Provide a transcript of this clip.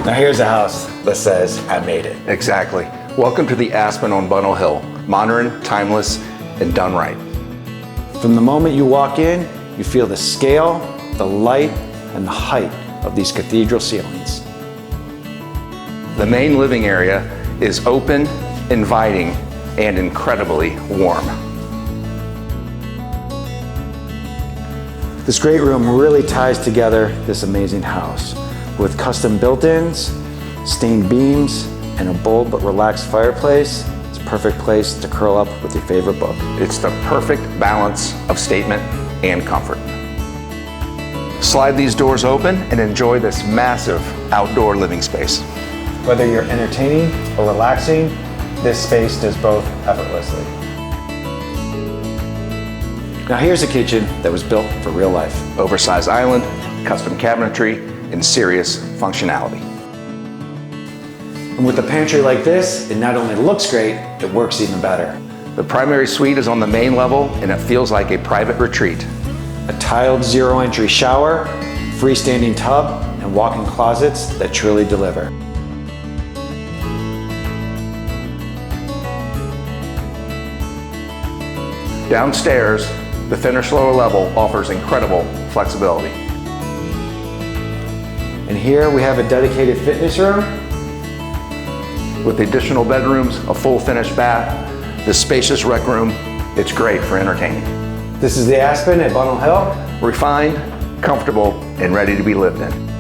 Now here's a house that says, I made it. Exactly. Welcome to the Aspen on Bunnell Hill. Modern, timeless, and done right. From the moment you walk in, you feel the scale, the light, and the height of these cathedral ceilings. The main living area is open, inviting, and incredibly warm. This great room really ties together this amazing house with custom built-ins, stained beams, and a bold but relaxed fireplace. It's a perfect place to curl up with your favorite book. It's the perfect balance of statement and comfort. Slide these doors open and enjoy this massive outdoor living space. Whether you're entertaining or relaxing, this space does both effortlessly. Now here's a kitchen that was built for real life. Oversized island, custom cabinetry, and serious functionality. And with a pantry like this, it not only looks great, it works even better. The primary suite is on the main level and it feels like a private retreat. A tiled zero-entry shower, freestanding tub, and walk-in closets that truly deliver. Downstairs, the finished lower level offers incredible flexibility. And here we have a dedicated fitness room. With additional bedrooms, a full finished bath, this spacious rec room, it's great for entertaining. This is the Aspen at Bunnell Hill. Refined, comfortable, and ready to be lived in.